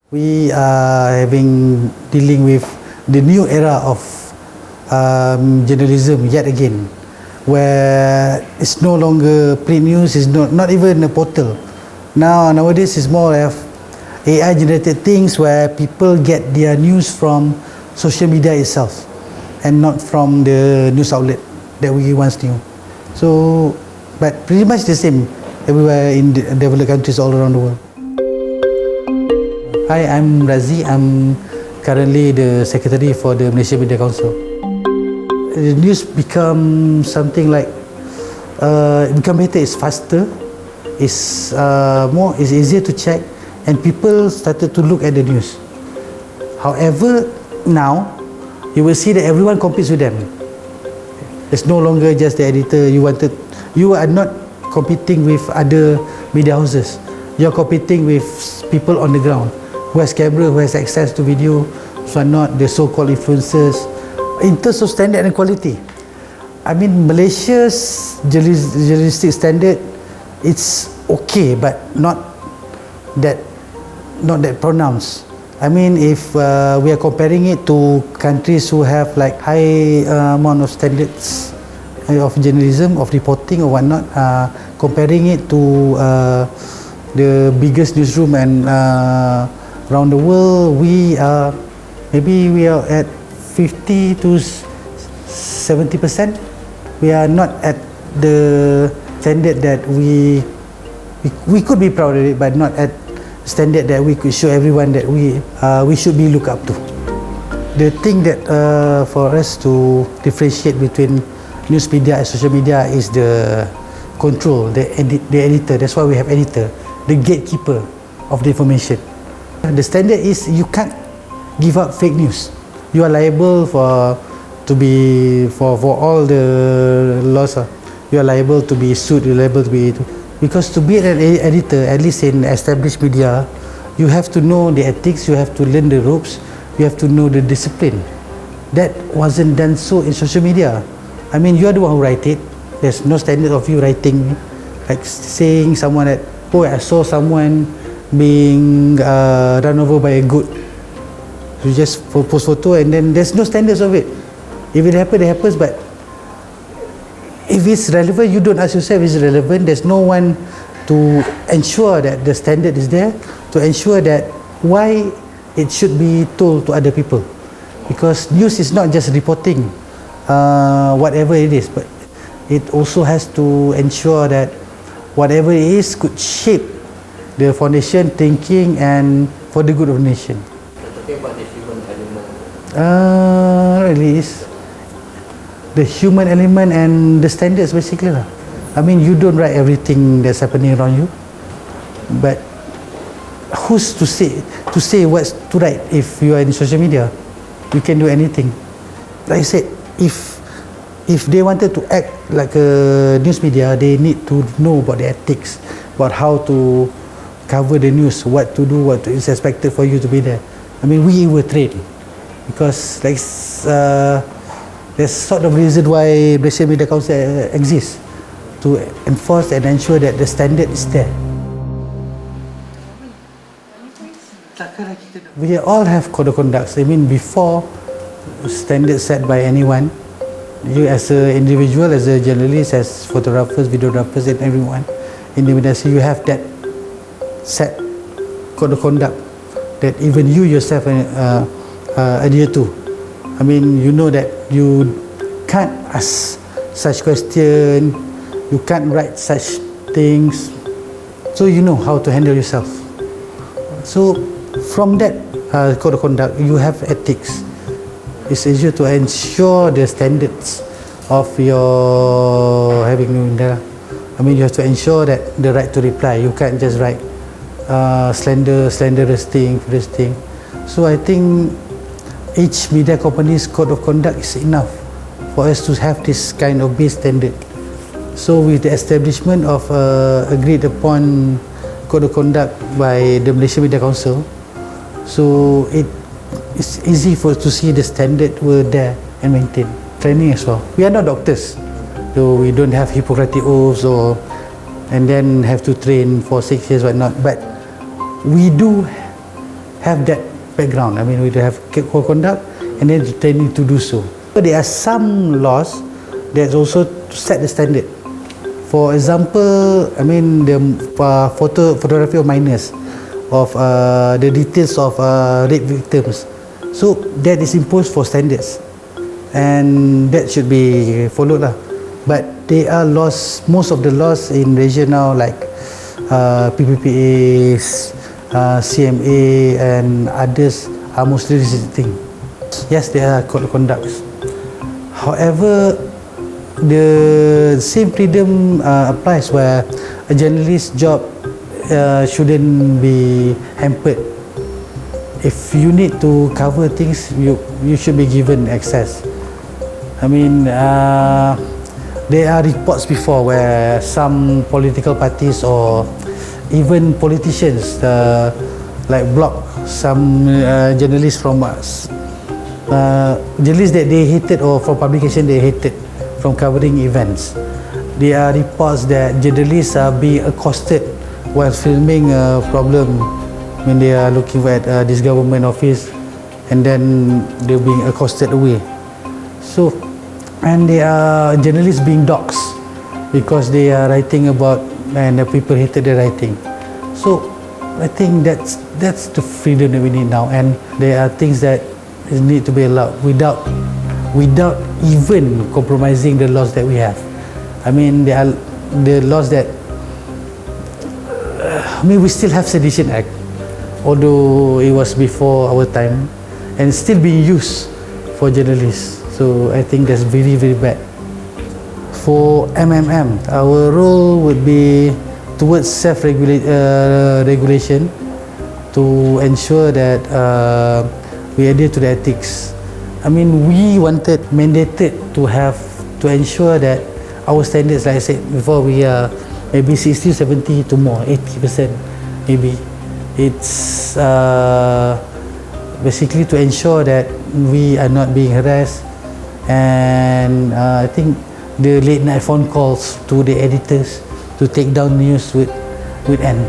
We are dealing with the new era of journalism yet again, where it's no longer print news, it's not even a portal. Nowadays it's more of AI generated things where people get their news from social media itself and not from the news outlet that we once knew. So, but pretty much the same everywhere in the developed countries all around the world. Hi, I'm Radzi. I'm currently the secretary for the Malaysian Media Council. The news become something like become better. It's faster. It's it's easier to check, and people started to look at the news. However, now you will see that everyone competes with them. It's no longer just the editor. You are not competing with other media houses. You are competing with people on the ground who has camera, who has access to video, who are not the so-called influencers. In terms of standard and quality, I mean, Malaysia's journalistic standard, it's okay, but not that pronounced. I mean, if we are comparing it to countries who have like high amount of standards of journalism, of reporting or whatnot, comparing it to the biggest newsroom and around the world, maybe we are at 50 to 70%. We are not at the standard that we could be proud of it, but not at standard that we could show everyone that we should be looked up to. The thing that for us to differentiate between news media and social media is the control, the editor. That's why we have editor, the gatekeeper of the information. The standard is you can't give out fake news. You are liable for all the laws. You are liable to be sued. You are liable to be, because to be an editor, at least in established media, you have to know the ethics. You have to learn the ropes. You have to know the discipline. That wasn't done so in social media. I mean, you are the one who write it. There's no standard of you writing, like saying someone that, oh, I saw someone being run over by a goat. You just post photo and then there's no standards of it. If it happens, it happens, but if it's relevant, you don't ask yourself, is it relevant? There's no one to ensure that the standard is there, to ensure that why it should be told to other people. Because news is not just reporting whatever it is, but it also has to ensure that whatever it is could shape the foundation, thinking, and for the good of the nation. Talking about the human element. Really is the human element and the standards basically lah. I mean, you don't write everything that's happening around you, but who's to say what's to write? If you are in social media, you can do anything. Like I said, if they wanted to act like a news media, they need to know about the ethics, about how to cover the news, what to do, what is expected for you to be there. I mean, we were trained because like there's sort of reason why Malaysian Media Council exists, to enforce and ensure that the standard is there. We all have code of conduct. I mean, before standards set by anyone, you as an individual, as a journalist, as photographers, videographers, and everyone in the industry, you have that set code of conduct that even you yourself adhere to. I mean, you know that you can't ask such question, you can't write such things, so you know how to handle yourself. So from that code of conduct, you have ethics. It's easier to ensure the standards of your having there. I mean, you have to ensure that the right to reply. You can't just write slanderous thing. So I think each media company's code of conduct is enough for us to have this kind of base standard. So with the establishment of agreed upon code of conduct by the Malaysian Media Council, so it's easy for us to see the standard were there and maintained. Training as well. We are not doctors, so we don't have Hippocratic oaths and then have to train for 6 years, whatnot. But we do have that background. I mean, we have code of conduct and then training to do so. But there are some laws that also set the standard. For example, I mean the photography of minors, of the details of rape victims. So that is imposed for standards, and that should be followed lah. But there are laws, most of the laws in Malaysia now, like PPPAs, CMA and others are mostly restricting. Yes, there are code of conducts. However, the same freedom applies where a journalist's job shouldn't be hampered. If you need to cover things, you should be given access. I mean, there are reports before where some political parties or even politicians like block some journalists from us. Journalists that they hated, or from publication they hated, from covering events. There are reports that journalists are being accosted while filming a problem when they are looking at this government office, and then they're being accosted away. So, and there are journalists being doxxed because they are writing about, and the people hated their writing. So I think that's the freedom that we need now, and there are things that need to be allowed without even compromising the laws that we have. I mean, there are the laws that I mean, we still have Sedition Act, although it was before our time, and it's still being used for journalists. So I think that's very, very bad. For MMM, our role would be towards self-regulation to ensure that we adhere to the ethics. I mean, we mandated to ensure that our standards, like I said before, we are maybe 60, 70 to more, 80% maybe. It's basically to ensure that we are not being harassed, and I think the late night phone calls to the editors to take down news would end.